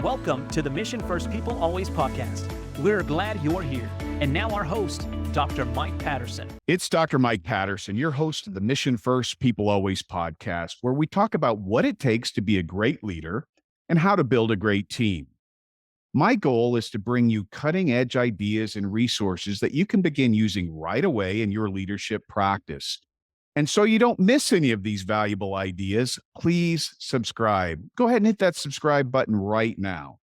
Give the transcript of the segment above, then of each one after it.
Welcome to the Mission First People Always podcast. We're glad you're here. And now our host, Dr. Mike Patterson. It's Dr. Mike Patterson, your host of the Mission First People Always podcast, where we talk about what it takes to be a great leader and how to build a great team. My goal is to bring you cutting-edge ideas and resources that you can begin using right away in your leadership practice. And so you don't miss any of these valuable ideas, please subscribe. Go ahead and hit that subscribe button right now.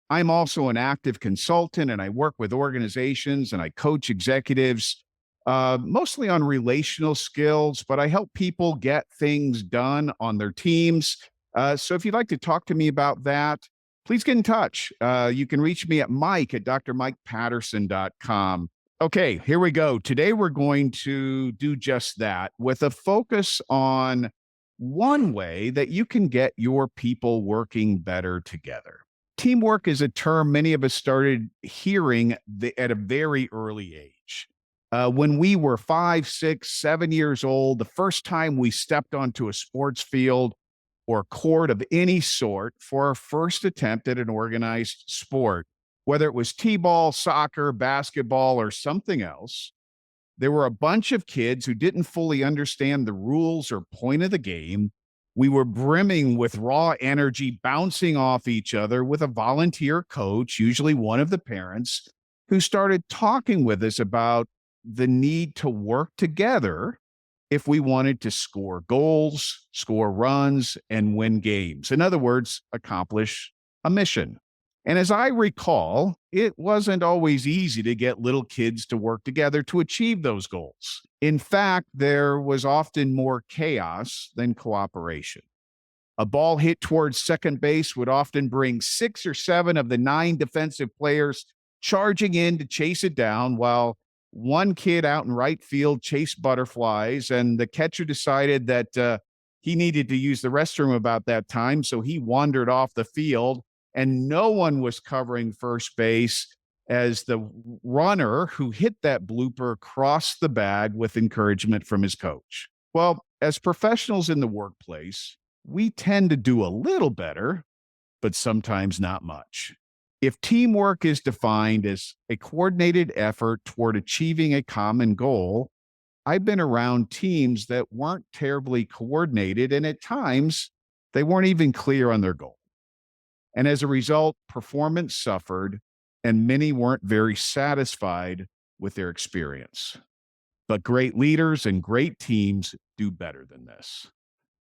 I'm also an active consultant, and I work with organizations and I coach executives, mostly on relational skills, but I help people get things done on their teams. So if you'd like to talk to me about that, please get in touch. You can reach me at mike@drmikepatterson.com. Okay, here we go. Today, we're going to do just that with a focus on one way that you can get your people working better together. Teamwork is a term many of us started hearing at a very early age. When we were 5, 6, 7 years old, the first time we stepped onto a sports field or court of any sort for our first attempt at an organized sport, whether it was t-ball, soccer, basketball, or something else, there were a bunch of kids who didn't fully understand the rules or point of the game. We were brimming with raw energy, bouncing off each other with a volunteer coach, usually one of the parents, who started talking with us about the need to work together if we wanted to score goals, score runs, and win games. In other words, accomplish a mission. And as I recall, it wasn't always easy to get little kids to work together to achieve those goals. In fact, there was often more chaos than cooperation. A ball hit towards second base would often bring 6 or 7 of the 9 defensive players charging in to chase it down, while one kid out in right field chased butterflies, and the catcher decided that he needed to use the restroom about that time, so he wandered off the field, and no one was covering first base as the runner who hit that blooper crossed the bag with encouragement from his coach. Well, as professionals in the workplace, we tend to do a little better, but sometimes not much. If teamwork is defined as a coordinated effort toward achieving a common goal, I've been around teams that weren't terribly coordinated, and at times they weren't even clear on their goal. And as a result, performance suffered, and many weren't very satisfied with their experience. But great leaders and great teams do better than this.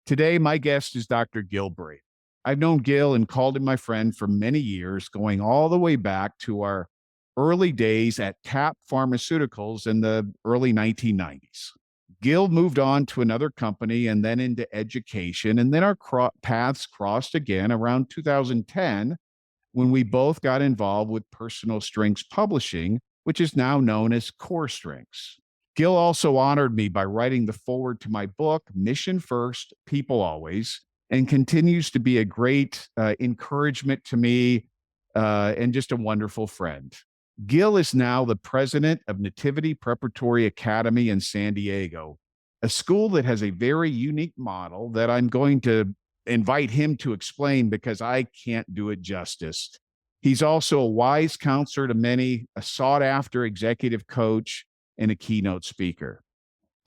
Today, my guest is Dr. Gil Brady. I've known Gil and called him my friend for many years, going all the way back to our early days at TAP Pharmaceuticals in the early 1990s. Gil moved on to another company and then into education, and then our paths crossed again around 2010 when we both got involved with Personal Strengths Publishing, which is now known as Core Strengths. Gil also honored me by writing the foreword to my book, Mission First, People Always, and continues to be a great encouragement to me and just a wonderful friend. Gil is now the president of Nativity Preparatory Academy in San Diego, a school that has a very unique model that I'm going to invite him to explain because I can't do it justice. He's also a wise counselor to many, a sought-after executive coach, and a keynote speaker.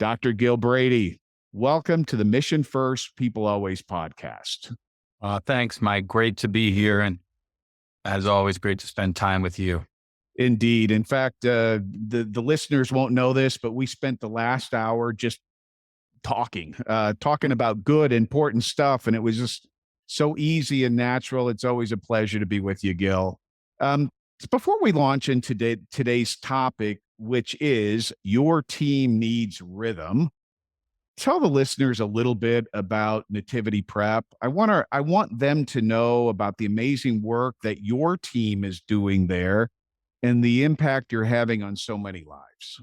Dr. Gil Brady, welcome to the Mission First, People Always podcast. Thanks, Mike. Great to be here. And as always, great to spend time with you. Indeed. In fact, the listeners won't know this, but we spent the last hour just talking about good, important stuff. And it was just so easy and natural. It's always a pleasure to be with you, Gil. Before we launch into today's topic, which is your team needs rhythm, tell the listeners a little bit about Nativity Prep. I want them to know about the amazing work that your team is doing there and the impact you're having on so many lives.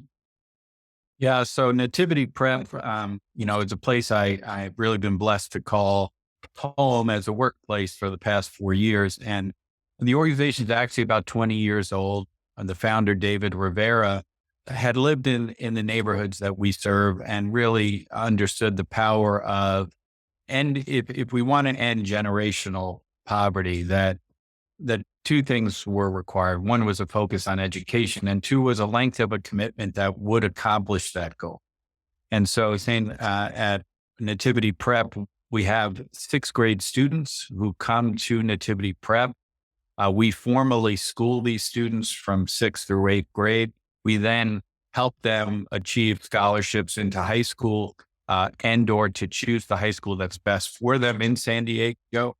Yeah. So Nativity Prep, is a place I've really been blessed to call home as a workplace for the past 4 years. And the organization is actually about 20 years old. And the founder, David Rivera, had lived in the neighborhoods that we serve and really understood the power of, and if we want to end generational poverty, that that two things were required. One was a focus on education, and two was a length of a commitment that would accomplish that goal. And so saying at Nativity Prep, we have sixth grade students who come to Nativity Prep. We formally school these students from sixth through eighth grade. We then help them achieve scholarships into high school and or to choose the high school that's best for them in San Diego.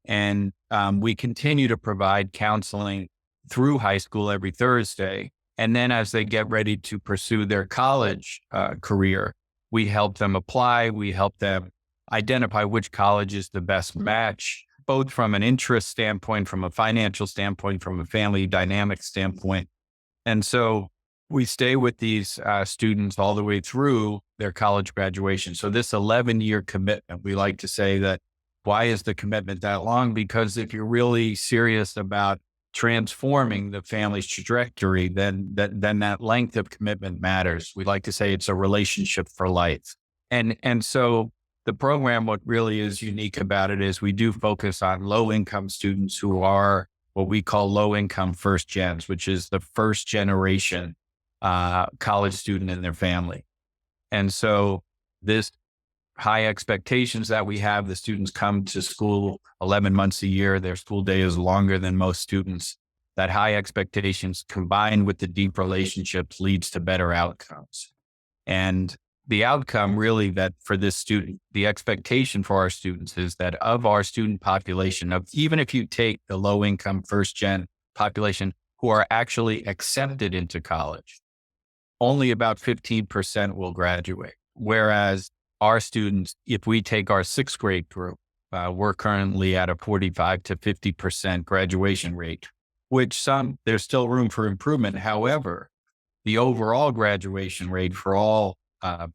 And we continue to provide counseling through high school every Thursday. And then as they get ready to pursue their college career, we help them apply. We help them identify which college is the best match, both from an interest standpoint, from a financial standpoint, from a family dynamic standpoint. And so we stay with these students all the way through their college graduation. So this 11-year commitment, we like to say that, why is the commitment that long? Because if you're really serious about transforming the family's trajectory, then that length of commitment matters. We like to say it's a relationship for life. And so the program, what really is unique about it is we do focus on low income students who are what we call low income first gens, which is the first generation college student in their family. And so this high expectations that we have, the students come to school 11 months a year. Their school day is longer than most students. That high expectations combined with the deep relationships leads to better outcomes. And the outcome really that for this student, the expectation for our students is that of our student population, of even if you take the low income first gen population who are actually accepted into college, only about 15% will graduate. Whereas our students, if we take our sixth grade group, we're currently at a 45 to 50% graduation rate, which there's still room for improvement. However, the overall graduation rate for all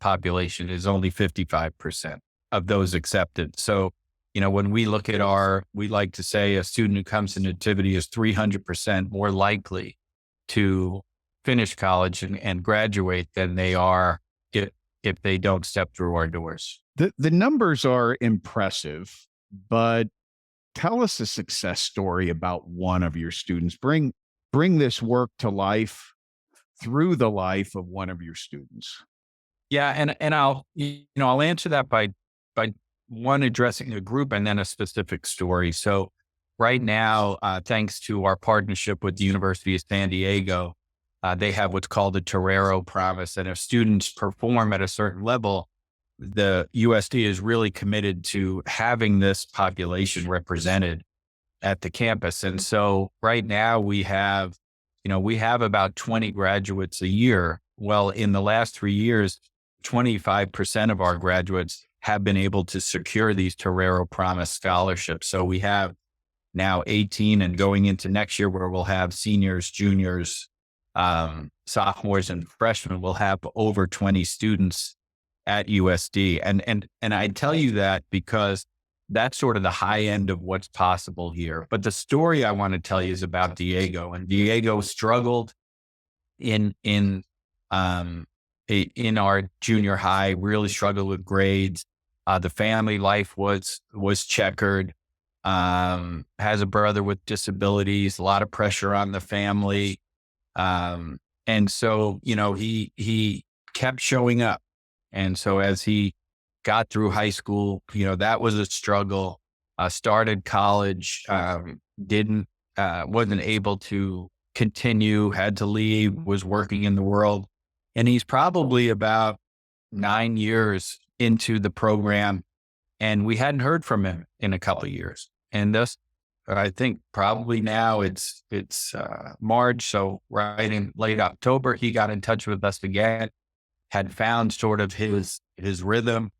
population is only 55% of those accepted. So, when we look at we like to say a student who comes to Nativity is 300% more likely to finish college and graduate than they are if they don't step through our doors. The numbers are impressive, but tell us a success story about one of your students. Bring this work to life through the life of one of your students. Yeah, and I'll answer that by one addressing a group and then a specific story. So right now, thanks to our partnership with the University of San Diego, they have what's called a Torero Promise. And if students perform at a certain level, the USD is really committed to having this population represented at the campus. And so right now we have about 20 graduates a year. Well, in the last 3 years, 25% of our graduates have been able to secure these Torero Promise scholarships. So we have now 18 and going into next year where we'll have seniors, juniors, sophomores and freshmen, we'll have over 20 students at USD. And I tell you that because that's sort of the high end of what's possible here. But the story I want to tell you is about Diego, and Diego struggled in our junior high, really struggled with grades. The family life was checkered, has a brother with disabilities, a lot of pressure on the family. And so, he kept showing up. And so as he got through high school, that was a struggle, started college, wasn't able to continue, had to leave, was working in the world. And he's probably about 9 years into the program, and we hadn't heard from him in a couple of years. And thus, I think probably now it's March. So right in late October, he got in touch with us again, had found sort of his rhythm.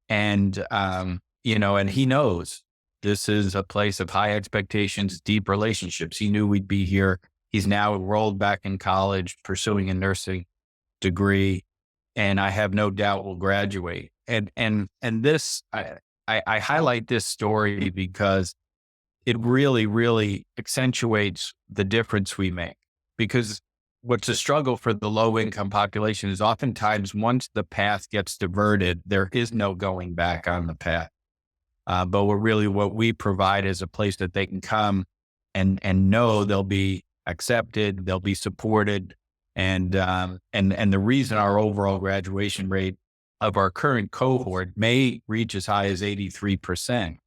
And, and he knows this is a place of high expectations, deep relationships. He knew we'd be here. He's now enrolled back in college, pursuing a nursing degree, and I have no doubt will graduate. And this, I highlight this story because it really, really accentuates the difference we make. Because what's a struggle for the low income population is oftentimes once the path gets diverted, there is no going back on the path. But what we provide is a place that they can come and know they'll be accepted, they'll be supported. And the reason our overall graduation rate of our current cohort may reach as high as 83%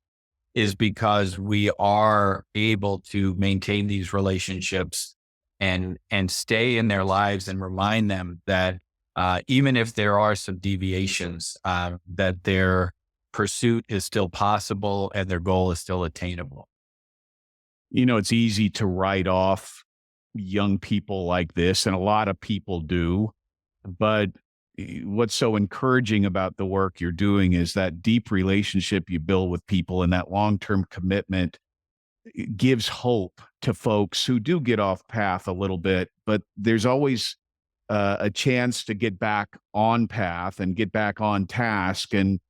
is because we are able to maintain these relationships and stay in their lives and remind them that even if there are some deviations, that their pursuit is still possible and their goal is still attainable. It's easy to write off young people like this, and a lot of people do. But what's so encouraging about the work you're doing is that deep relationship you build with people, and that long-term commitment gives hope to folks who do get off path a little bit, but there's always a chance to get back on path and get back on task and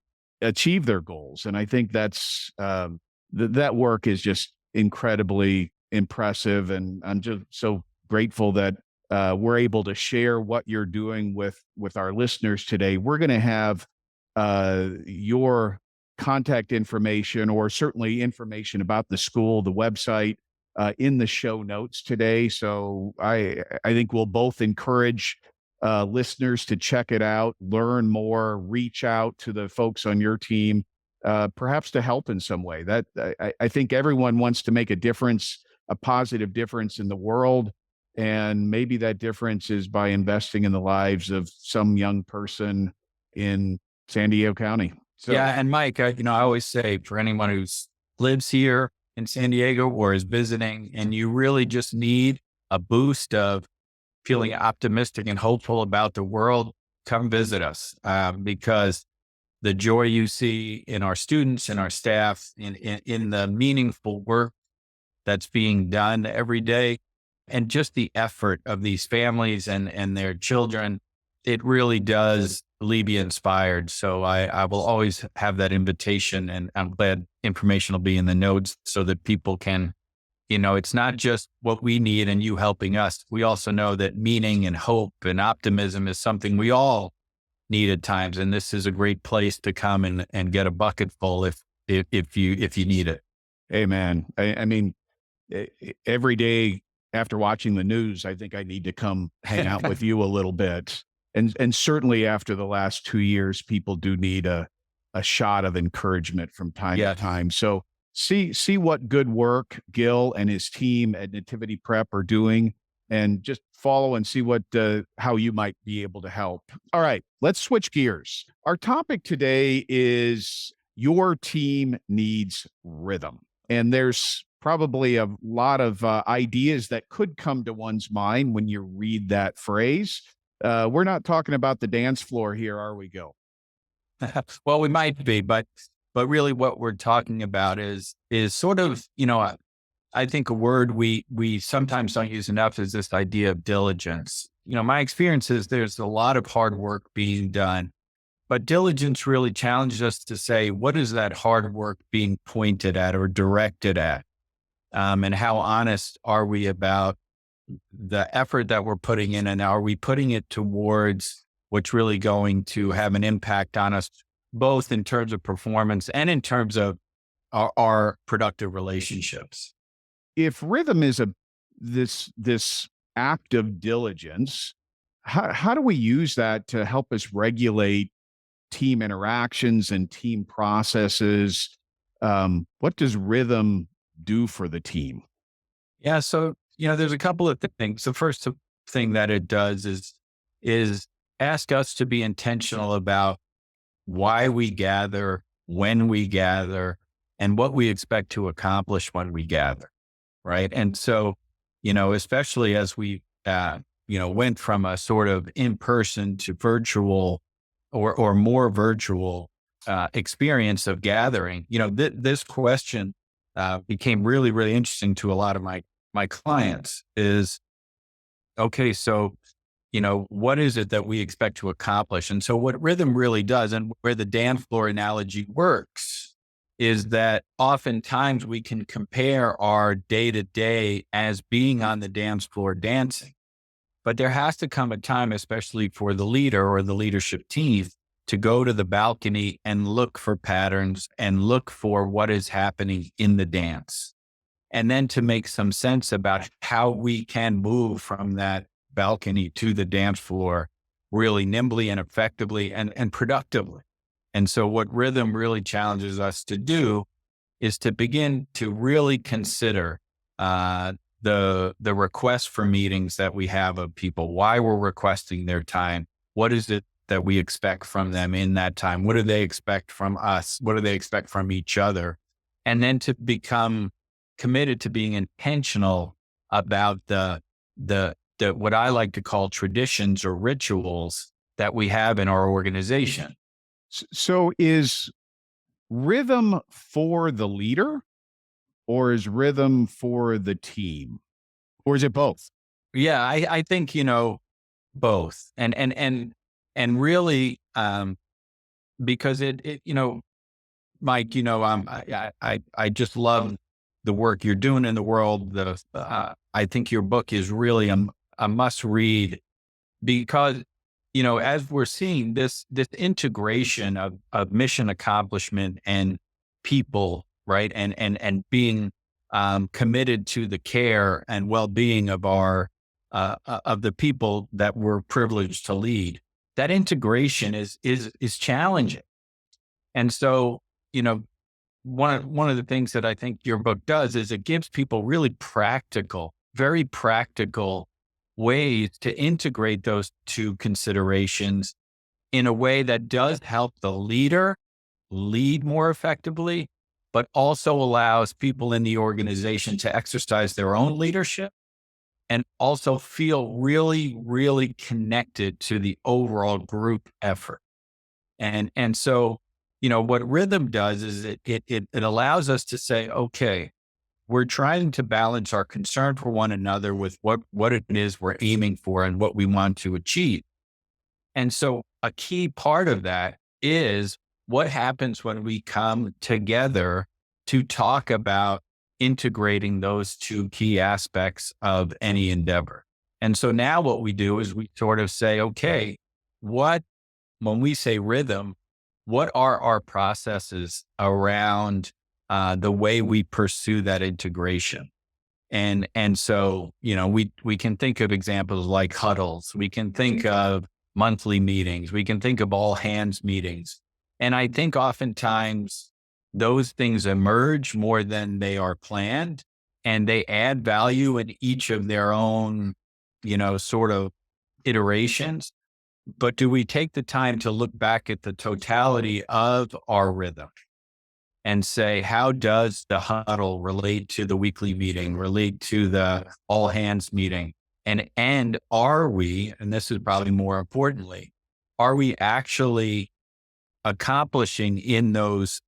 achieve their goals. And I think that's that work is just incredibly impressive. And I'm just so grateful that we're able to share what you're doing with our listeners today. We're going to have your contact information, or certainly information about the school, the website, in the show notes today. So I think we'll both encourage listeners to check it out, learn more, reach out to the folks on your team, perhaps to help in some way. That I think everyone wants to make a difference, a positive difference in the world. And maybe that difference is by investing in the lives of some young person in San Diego County. So, Yeah. And Mike, I always say for anyone who lives here in San Diego or is visiting, and you really just need a boost of feeling optimistic and hopeful about the world, come visit us, because the joy you see in our students and our staff, in the meaningful work that's being done every day, and just the effort of these families and their children, it really does leave you inspired. So I will always have that invitation, and I'm glad information will be in the notes so that people can, it's not just what we need and you helping us. We also know that meaning and hope and optimism is something we all need at times. And this is a great place to come and get a bucket full if you need it. hey, man, I mean, every day after watching the news, I think I need to come hang out with you a little bit. And certainly after the last 2 years, people do need a shot of encouragement from time to time. So see what good work Gil and his team at Nativity Prep are doing, and just follow and see what how you might be able to help. All right, let's switch gears. Our topic today is your team needs rhythm. And there's probably a lot of ideas that could come to one's mind when you read that phrase. We're not talking about the dance floor here, are we, Gil? Well, we might be, but really what we're talking about is sort of, I think a word we sometimes don't use enough is this idea of diligence. My experience is there's a lot of hard work being done, but diligence really challenges us to say, what is that hard work being pointed at or directed at? And how honest are we about the effort that we're putting in, and are we putting it towards what's really going to have an impact on us, both in terms of performance and in terms of our productive relationships? If rhythm is this act of diligence, how do we use that to help us regulate team interactions and team processes? What does rhythm do for the team? Yeah. So, there's a couple of things. The first thing that it does is ask us to be intentional about why we gather, when we gather, and what we expect to accomplish when we gather. Right. And so, especially as we, went from a sort of in-person to virtual or more virtual experience of gathering, this question became really, really interesting to a lot of my clients is, okay, so, what is it that we expect to accomplish? And so what rhythm really does, and where the dance floor analogy works, is that oftentimes we can compare our day to day as being on the dance floor dancing. But there has to come a time, especially for the leader or the leadership team, to go to the balcony and look for patterns and look for what is happening in the dance. and then to make some sense about how we can move from that balcony to the dance floor really nimbly and effectively and productively. And so what rhythm really challenges us to do is to begin to really consider the request for meetings that we have of people, why we're requesting their time. What is it that we expect from them in that time? What do they expect from us? What do they expect from each other? And then to become committed to being intentional about the what I like to call traditions or rituals that we have in our organization. So is rhythm for the leader, or is rhythm for the team? Or is it both? Yeah, I think, both. And really, because it Mike, I just love the work you're doing in the world. I think your book is really a must read because, as we're seeing this integration of mission accomplishment and people, right. And being committed to the care and well-being of of the people that we're privileged to lead. That integration is challenging. And so, one of the things that I think your book does is it gives people really practical, very practical ways to integrate those two considerations in a way that does help the leader lead more effectively, but also allows people in the organization to exercise their own leadership and also feel really, really connected to the overall group effort. And so, what rhythm does is it allows us to say, okay, we're trying to balance our concern for one another with what it is we're aiming for and what we want to achieve. And so a key part of that is what happens when we come together to talk about integrating those two key aspects of any endeavor. And so now what we do is we sort of say, okay, when we say rhythm, what are our processes around the way we pursue that integration? And so, we can think of examples like huddles. We can think of monthly meetings. We can think of all hands meetings. And I think oftentimes those things emerge more than they are planned, and they add value in each of their own, sort of iterations. But do we take the time to look back at the totality of our rhythm and say, how does the huddle relate to the weekly meeting, relate to the all hands meeting? And are we, and this is probably more importantly, are we actually accomplishing in those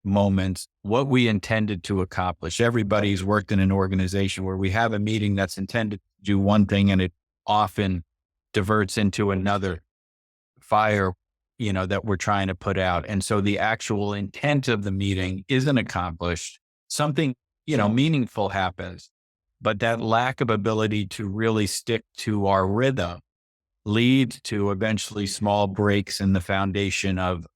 moments what we intended to accomplish? Everybody's worked in an organization where we have a meeting that's intended to do one thing and it often diverts into another fire, that we're trying to put out. And so the actual intent of the meeting isn't accomplished. Something, meaningful happens, but that lack of ability to really stick to our rhythm leads to eventually small breaks in the foundation of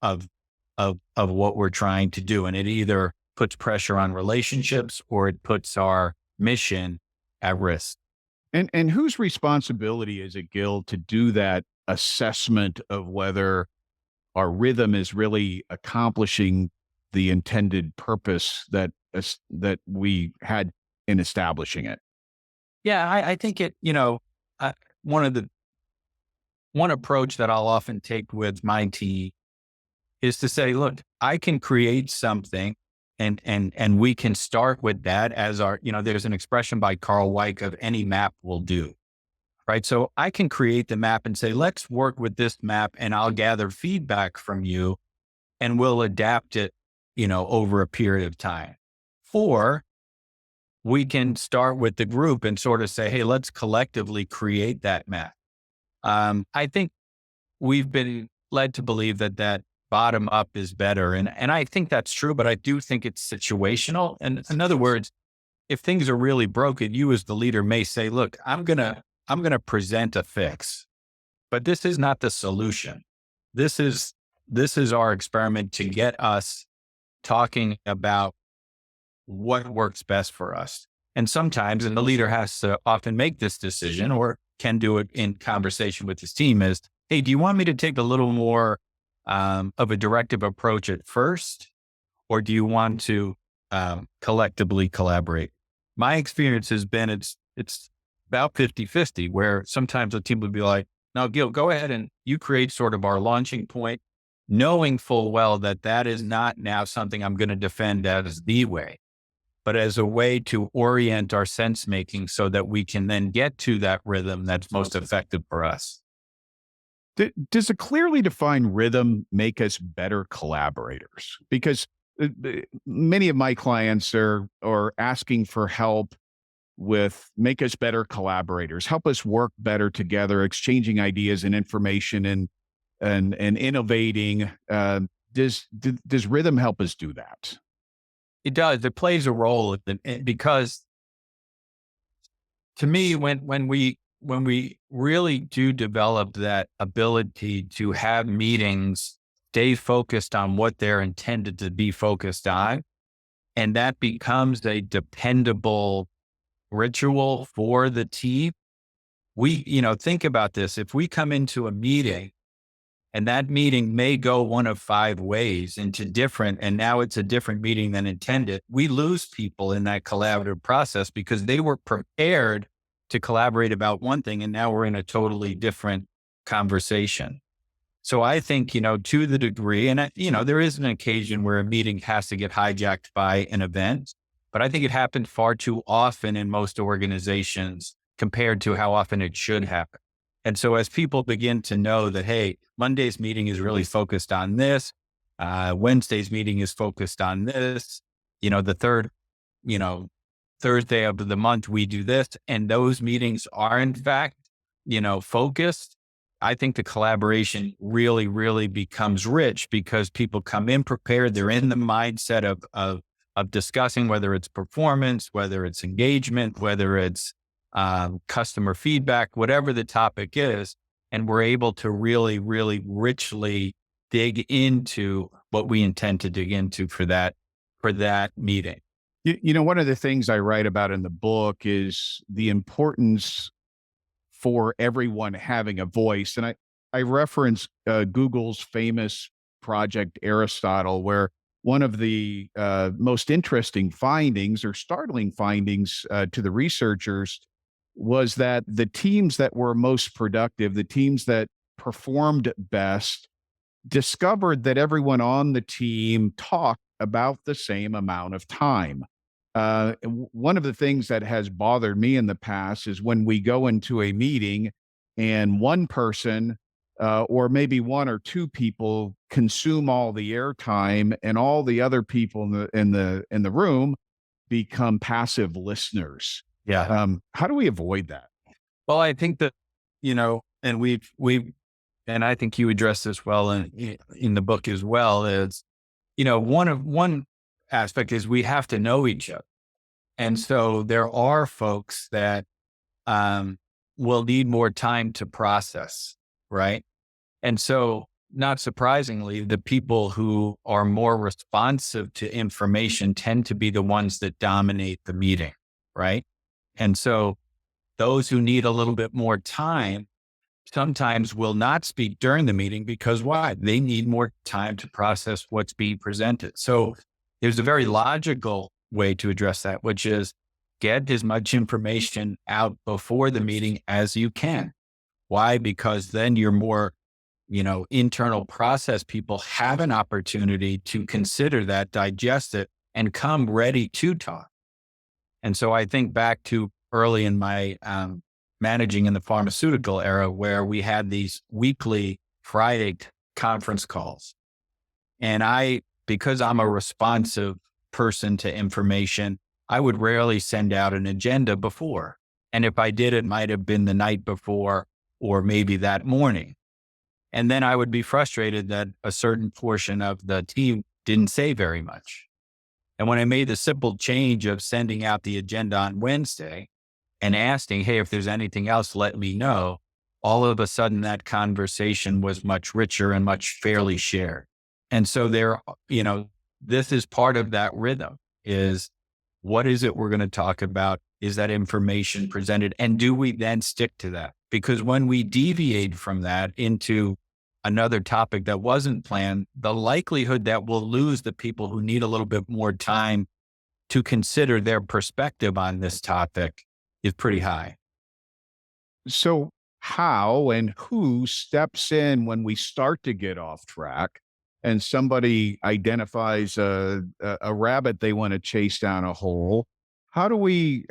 what we're trying to do. And it either puts pressure on relationships or it puts our mission at risk. And whose responsibility is it, Gil, to do that assessment of whether our rhythm is really accomplishing the intended purpose that we had in establishing it? Yeah, I think one approach that I'll often take with my team is to say, look, I can create something and we can start with that as our, there's an expression by Carl Weick of any map will do, right? So I can create the map and say, let's work with this map and I'll gather feedback from you and we'll adapt it, over a period of time. Or we can start with the group and sort of say, hey, let's collectively create that map. I think we've been led to believe that bottom up is better. And I think that's true, but I do think it's situational. And in other words, if things are really broken, you as the leader may say, look, I'm going to present a fix, but this is not the solution. This is our experiment to get us talking about what works best for us. And sometimes, and the leader has to often make this decision or can do it in conversation with his team is, hey, do you want me to take a little more of a directive approach at first? Or do you want to collectively collaborate? My experience has been it's about 50-50, where sometimes a team would be like, no, Gil, go ahead and you create sort of our launching point, knowing full well that that is not now something I'm going to defend as the way, but as a way to orient our sense making so that we can then get to that rhythm that's most effective for us. Does a clearly defined rhythm make us better collaborators? Because many of my clients are asking for help with make us better collaborators, help us work better together, exchanging ideas and information and innovating. Does rhythm help us do that? It does. It plays a role because to me, when we really do develop that ability to have meetings, stay focused on what they're intended to be focused on, and that becomes a dependable ritual for the team. Think about this. If we come into a meeting and that meeting may go one of 5 ways and now it's a different meeting than intended, we lose people in that collaborative process because they were prepared to collaborate about one thing. And now we're in a totally different conversation. So I think, to the degree, and there is an occasion where a meeting has to get hijacked by an event, but I think it happens far too often in most organizations compared to how often it should happen. And so as people begin to know that, hey, Monday's meeting is really focused on this, Wednesday's meeting is focused on this, the third, Thursday of the month, we do this, and those meetings are in fact, focused. I think the collaboration really, really becomes rich because people come in prepared. They're in the mindset of discussing whether it's performance, whether it's engagement, whether it's customer feedback, whatever the topic is. And we're able to really, really richly dig into what we intend to dig into for that meeting. One of the things I write about in the book is the importance for everyone having a voice. And I reference Google's famous Project Aristotle, where one of the most interesting findings or startling findings to the researchers was that the teams that were most productive, the teams that performed best, discovered that everyone on the team talked about the same amount of time. One of the things that has bothered me in the past is when we go into a meeting and one person or maybe 1 or 2 people consume all the airtime and all the other people in the room become passive listeners. Yeah. How do we avoid that? Well, I think that, and and I think you address this well in the book as well, is, one aspect is we have to know each other. And so there are folks that will need more time to process, right? And so not surprisingly, the people who are more responsive to information tend to be the ones that dominate the meeting, right? And so those who need a little bit more time sometimes will not speak during the meeting because why? They need more time to process what's being presented. So there's a very logical way to address that, which is get as much information out before the meeting as you can. Why? Because then your more, internal process people have an opportunity to consider that, digest it, and come ready to talk. And so I think back to early in my managing in the pharmaceutical era where we had these weekly Friday conference calls. And because I'm a responsive person to information, I would rarely send out an agenda before. And if I did, it might have been the night before or maybe that morning. And then I would be frustrated that a certain portion of the team didn't say very much. And when I made the simple change of sending out the agenda on Wednesday and asking, hey, if there's anything else, let me know, all of a sudden that conversation was much richer and much fairly shared. And so this is part of that rhythm is What is it we're going to talk about? Is that information presented? And do we then stick to that? Because when we deviate from that into another topic that wasn't planned, the likelihood that we'll lose the people who need a little bit more time to consider their perspective on this topic is pretty high. So, how and who steps in when we start to get off track and somebody identifies a rabbit they want to chase down a hole? How do we,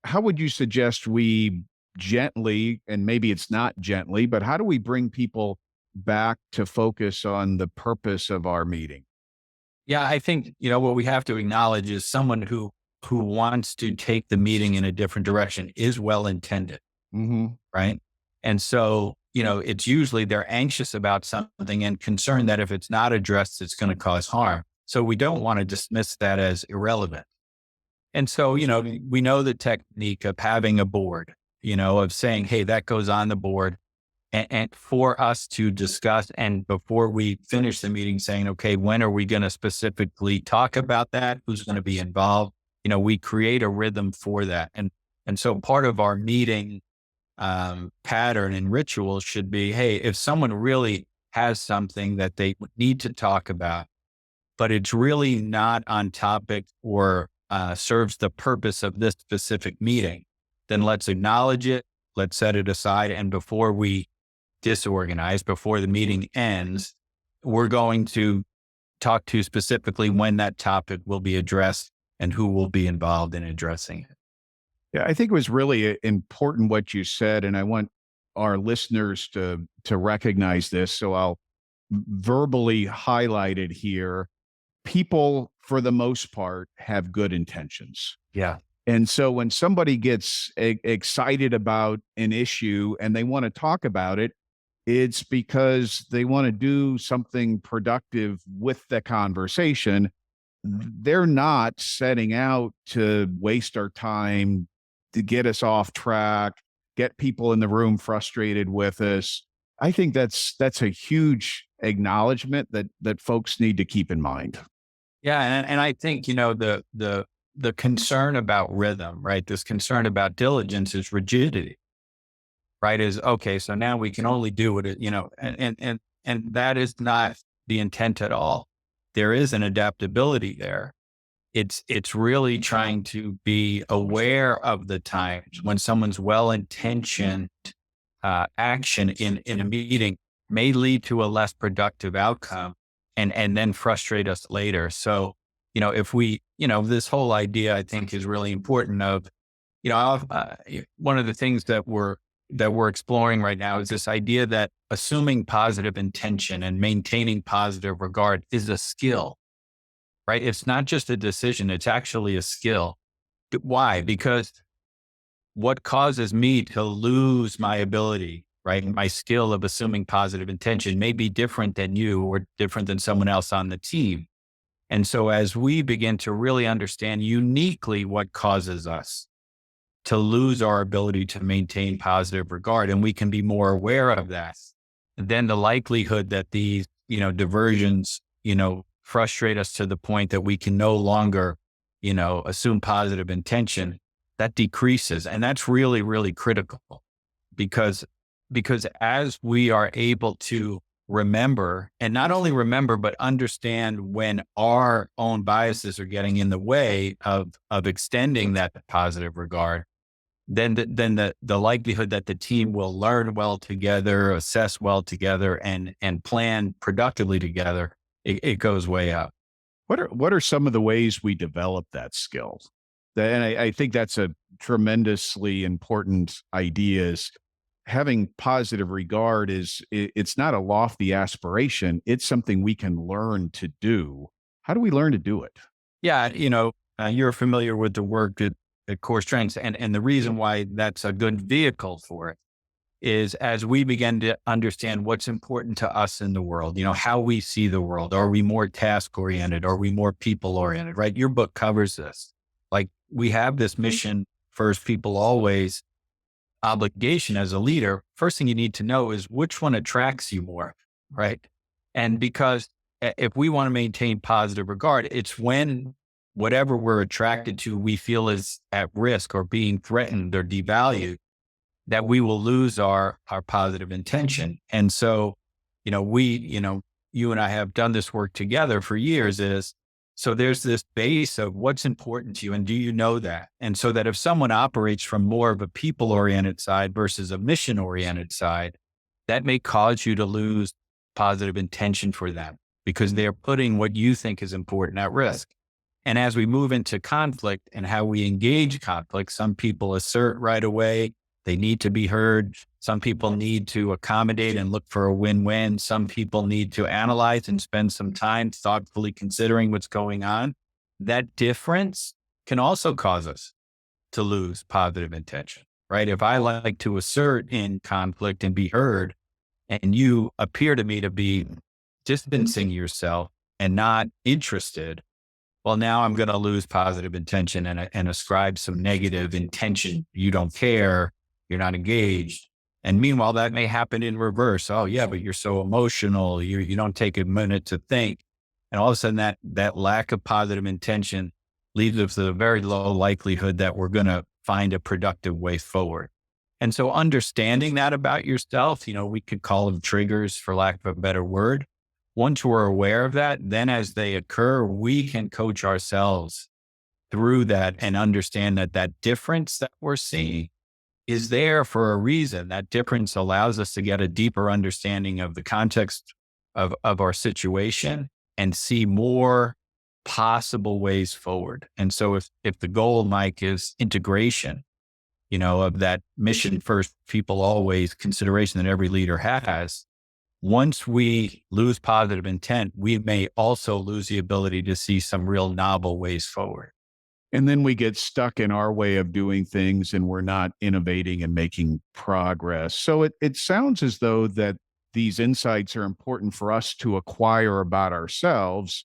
how would you suggest we gently, and maybe it's not gently, but how do we bring people back to focus on the purpose of our meeting? Yeah, I think, what we have to acknowledge is someone who wants to take the meeting in a different direction is well intended, Hmm. right? And so, it's usually they're anxious about something and concerned that if it's not addressed, it's going to cause harm. So we don't want to dismiss that as irrelevant. And so, we know the technique of having a board, of saying, hey, that goes on the board. And for us to discuss, and before we finish the meeting saying, okay, when are we going to specifically talk about that? Who's going to be involved? We create a rhythm for that. And so part of our meeting pattern and ritual should be, hey, if someone really has something that they need to talk about, but it's really not on topic or serves the purpose of this specific meeting, then let's acknowledge it. Let's set it aside. And before we disorganize, before the meeting ends, we're going to talk to specifically when that topic will be addressed and who will be involved in addressing it. Yeah, I think it was really important what you said, and I want our listeners to recognize this. So I'll verbally highlight it here. People, for the most part, have good intentions. Yeah. And so when somebody gets excited about an issue and they want to talk about it, it's because they want to do something productive with the conversation. They're not setting out to waste our time, to get us off track, get people in the room frustrated with us. I think that's a huge acknowledgement that folks need to keep in mind. Yeah. And I think, the concern about rhythm, right? This concern about diligence is rigidity, right? Is okay. So now we can only do what and that is not the intent at all. There is an adaptability there. It's really trying to be aware of the times when someone's well-intentioned action in a meeting may lead to a less productive outcome and then frustrate us later. So, if we, this whole idea I think is really important of, one of the things that we're exploring right now is this idea that assuming positive intention and maintaining positive regard is a skill, right? It's not just a decision. It's actually a skill. Why? Because what causes me to lose my ability, right? My skill of assuming positive intention may be different than you or different than someone else on the team. And so as we begin to really understand uniquely what causes us to lose our ability to maintain positive regard, and we can be more aware of that, then the likelihood that these, diversions, frustrate us to the point that we can no longer, assume positive intention, that decreases. And that's really, really critical because as we are able to remember, and not only remember, but understand when our own biases are getting in the way of extending that positive regard, then the likelihood that the team will learn well together, assess well together, and plan productively together, it goes way up. What are some of the ways we develop that skill? And I think that's a tremendously important idea. Is having positive regard it's not a lofty aspiration. It's something we can learn to do. How do we learn to do it? Yeah, you're familiar with the work at Core Strengths, and the reason why that's a good vehicle for it is as we begin to understand what's important to us in the world, how we see the world. Are we more task oriented? Are we more people oriented? Right? Your book covers this. Like we have this mission first, people always obligation as a leader. First thing you need to know is which one attracts you more, right? And because if we want to maintain positive regard, it's when whatever we're attracted to, we feel is at risk or being threatened or devalued, that we will lose our positive intention. And so, you and I have done this work together for years so there's this base of what's important to you. And do you know that? And so that if someone operates from more of a people oriented side versus a mission oriented side, that may cause you to lose positive intention for them because they're putting what you think is important at risk. And as we move into conflict and how we engage conflict, some people assert right away. They need to be heard. Some people need to accommodate and look for a win-win. Some people need to analyze and spend some time thoughtfully considering what's going on. That difference can also cause us to lose positive intention, right? If I like to assert in conflict and be heard, and you appear to me to be distancing yourself and not interested, well, now I'm going to lose positive intention and ascribe some negative intention. You don't care. You're not engaged. And meanwhile, that may happen in reverse. Oh yeah, but you're so emotional. You don't take a minute to think. And all of a sudden that lack of positive intention leaves us with a very low likelihood that we're going to find a productive way forward. And so understanding that about yourself, we could call them triggers for lack of a better word. Once we're aware of that, then as they occur, we can coach ourselves through that and understand that difference that we're seeing is there for a reason. That difference allows us to get a deeper understanding of the context of our situation and see more possible ways forward. And so if the goal, Mike, is integration, of that mission first, people always consideration that every leader has, once we lose positive intent, we may also lose the ability to see some real novel ways forward. And then we get stuck in our way of doing things and we're not innovating and making progress. So it sounds as though that these insights are important for us to acquire about ourselves,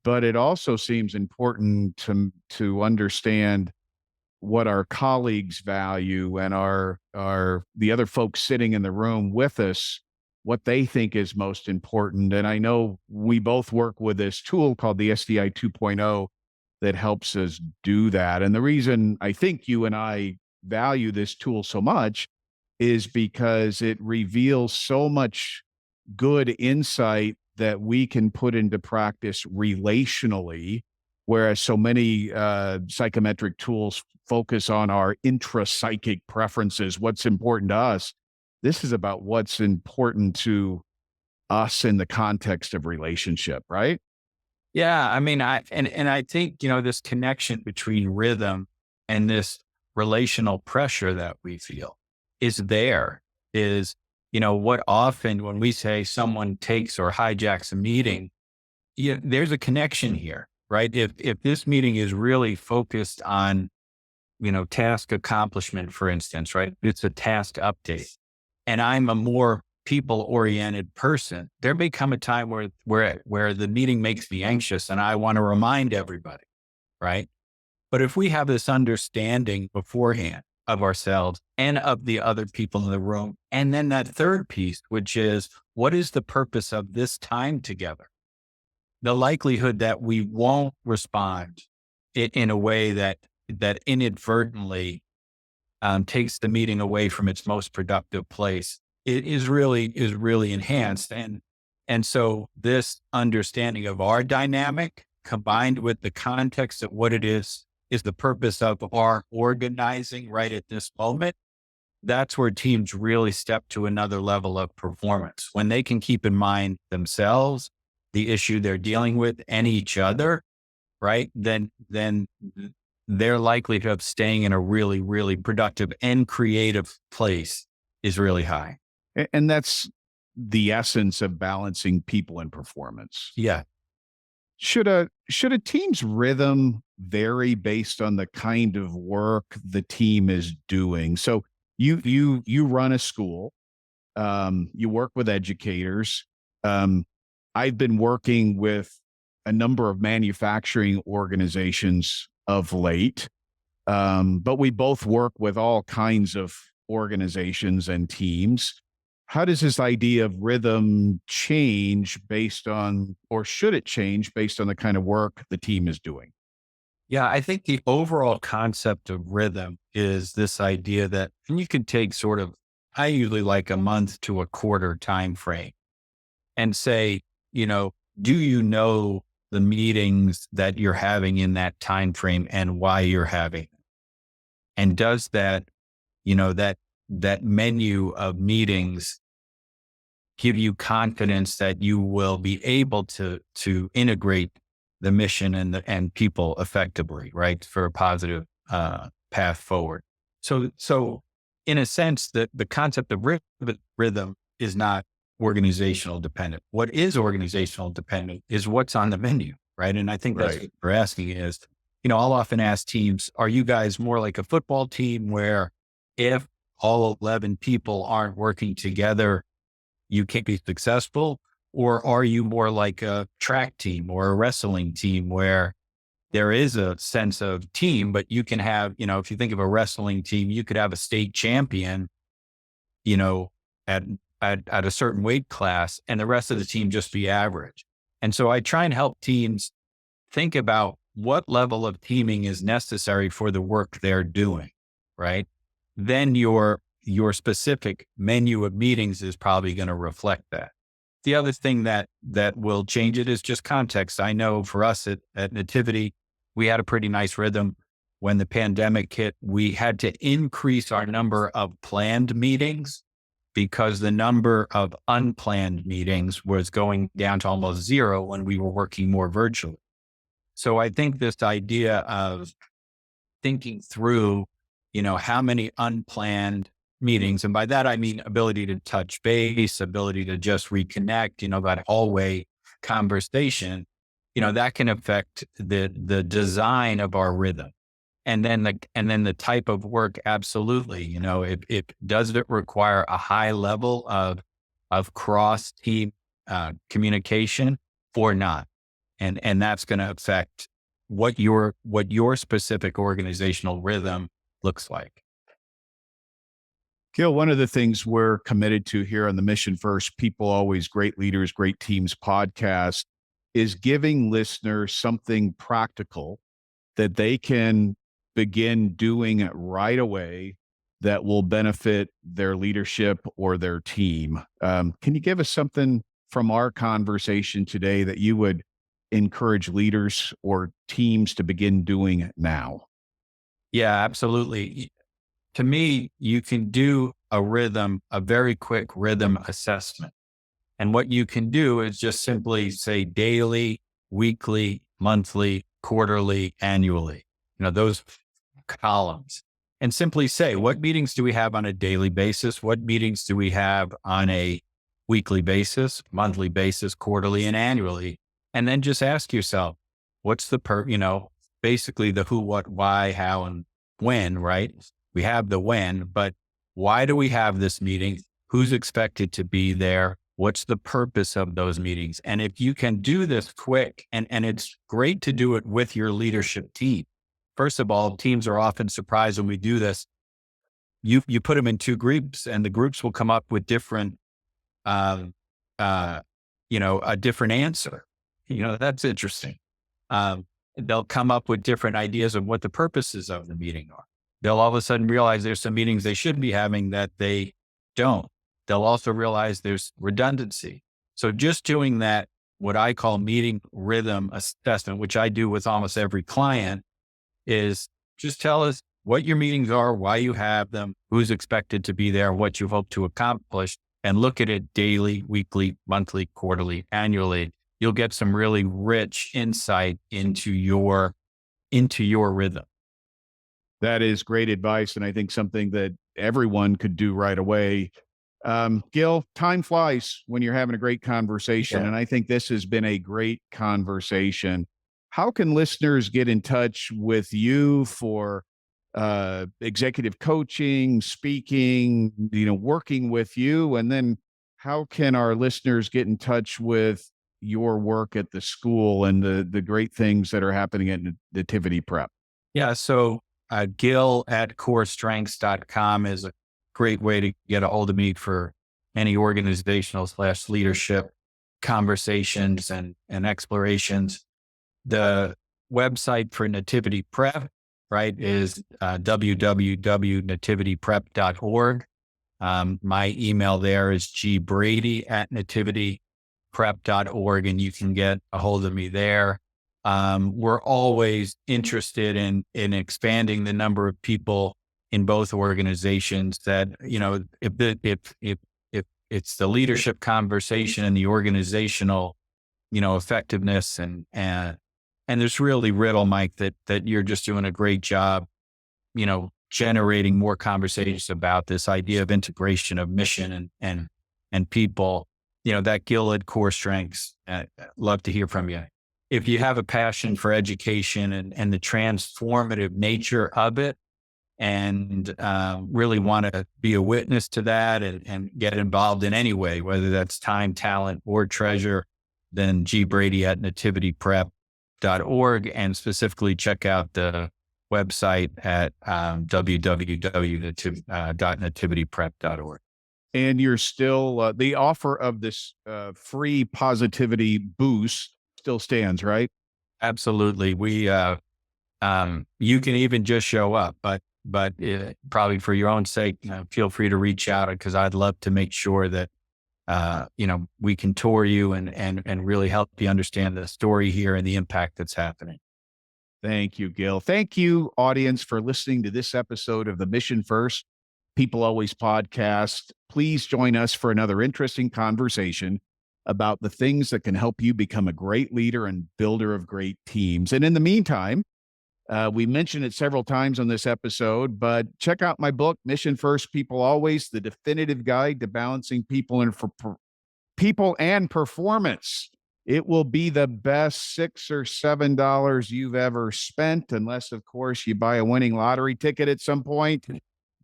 but it also seems important to understand what our colleagues value and the other folks sitting in the room with us, what they think is most important. And I know we both work with this tool called the SDI 2.0 that helps us do that. And the reason I think you and I value this tool so much is because it reveals so much good insight that we can put into practice relationally, whereas so many psychometric tools focus on our intrapsychic preferences, what's important to us. This is about what's important to us in the context of relationship, right? Yeah. I mean, I think, this connection between rhythm and this relational pressure that we feel is what often when we say someone takes or hijacks a meeting, there's a connection here, right? If this meeting is really focused on, task accomplishment, for instance, right? It's a task update and I'm a more people oriented person, there may come a time where the meeting makes me anxious and I want to remind everybody, right? But if we have this understanding beforehand of ourselves and of the other people in the room, and then that third piece, which is what is the purpose of this time together? The likelihood that we won't respond in a way that inadvertently takes the meeting away from its most productive place, it is really enhanced. And so this understanding of our dynamic combined with the context of what it is the purpose of our organizing right at this moment. That's where teams really step to another level of performance when they can keep in mind themselves, the issue they're dealing with, and each other, right? Then their likelihood of staying in a really, really productive and creative place is really high. And that's the essence of balancing people and performance. Yeah. Should a team's rhythm vary based on the kind of work the team is doing? So you run a school, you work with educators. I've been working with a number of manufacturing organizations of late, but we both work with all kinds of organizations and teams. How does this idea of rhythm change based on, or should it change based on the kind of work the team is doing? Yeah, I think the overall concept of rhythm is this idea that and you could take sort of, I usually like a month to a quarter time frame and say, you know, do you know the meetings that you're having in that time frame and why you're having them? And does that, that menu of meetings give you confidence that you will be able to integrate the mission and people effectively, right, for a positive path forward. So in a sense, the concept of rhythm is not organizational dependent. What is organizational dependent is what's on the menu, right? And I think that's Right. what we're asking is, I'll often ask teams, are you guys more like a football team where if all 11 people aren't working together, you can't be successful? Or are you more like a track team or a wrestling team where there is a sense of team, but you can have, if you think of a wrestling team, you could have a state champion, you know, at, at a certain weight class and the rest of the team just be average. And so I try and help teams think about what level of teaming is necessary for the work they're doing, right? Then your specific menu of meetings is probably going to reflect that. The other thing that will change it is just context. I know for us at Nativity, we had a pretty nice rhythm. When the pandemic hit, we had to increase our number of planned meetings because the number of unplanned meetings was going down to almost zero when we were working more virtually. So I think this idea of thinking through, how many unplanned meetings, and by that I mean ability to touch base, ability to just reconnect, that hallway conversation, that can affect the design of our rhythm. And then the type of work, absolutely. It does it require a high level of cross team communication or not? And that's going to affect what your specific organizational rhythm looks like. Gil, one of the things we're committed to here on the Mission First People Always Great Leaders, Great Teams podcast is giving listeners something practical that they can begin doing right away that will benefit their leadership or their team. Can you give us something from our conversation today that you would encourage leaders or teams to begin doing now? Yeah, absolutely. To me, you can do a very quick rhythm assessment. And what you can do is just simply say daily, weekly, monthly, quarterly, annually, those columns, and simply say, what meetings do we have on a daily basis? What meetings do we have on a weekly basis, monthly basis, quarterly, and annually? And then just ask yourself, what's basically the who, what, why, how, and when, right? We have the when, but why do we have this meeting? Who's expected to be there? What's the purpose of those meetings? And if you can do this quick, and it's great to do it with your leadership team. First of all, teams are often surprised when we do this. You put them in two groups and the groups will come up with different, um, a different answer. That's interesting. They'll come up with different ideas of what the purposes of the meeting are. They'll all of a sudden realize there's some meetings they should be having that they don't. They'll also realize there's redundancy. So just doing that, what I call meeting rhythm assessment, which I do with almost every client, is just tell us what your meetings are, why you have them, who's expected to be there, what you hope to accomplish, and look at it daily, weekly, monthly, quarterly, annually. You'll get some really rich insight into your rhythm. That is great advice, and I think something that everyone could do right away. Gil, time flies when you're having a great conversation, Yeah. and I think this has been a great conversation. How can listeners get in touch with you for executive coaching, speaking, working with you? And then how can our listeners get in touch with your work at the school and the great things that are happening at Nativity Prep? Yeah. So Gil at corestrengths.com is a great way to get a hold of me for any organizational/leadership conversations and explorations. The website for Nativity Prep, right, is www.nativityprep.org. My email there is gbrady@nativityprep.org, and you can get a hold of me there. We're always interested in expanding the number of people in both organizations that, if it's the leadership conversation and the organizational, effectiveness and there's really riddle, Mike, that you're just doing a great job, generating more conversations about this idea of integration of mission and people, that Gil had core strengths. Love to hear from you. If you have a passion for education and the transformative nature of it, and really want to be a witness to that and get involved in any way, whether that's time, talent, or treasure, then gbrady@nativityprep.org, and specifically check out the website at www.nativityprep.org. And you're still, the offer of this free positivity boost still stands, right? Absolutely. We, you can even just show up, but probably for your own sake, feel free to reach out, because I'd love to make sure that, we can tour you and really help you understand the story here and the impact that's happening. Thank you, Gil. Thank you, audience, for listening to this episode of the Mission First People Always podcast. Please join us for another interesting conversation about the things that can help you become a great leader and builder of great teams. And in the meantime, we mentioned it several times on this episode, but check out my book, Mission First People Always, the definitive guide to balancing people and performance. It will be the best $6 or $7 you've ever spent, unless, of course, you buy a winning lottery ticket at some point.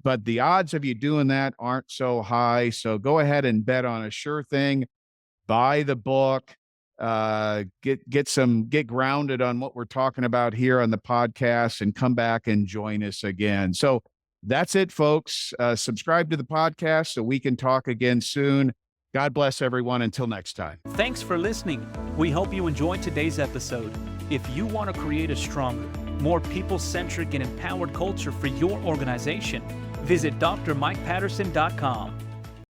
But the odds of you doing that aren't so high. So go ahead and bet on a sure thing. Buy the book. Get grounded on what we're talking about here on the podcast, and come back and join us again. So that's it, folks. Subscribe to the podcast so we can talk again soon. God bless everyone. Until next time. Thanks for listening. We hope you enjoyed today's episode. If you want to create a stronger, more people-centric and empowered culture for your organization, visit drmikepatterson.com.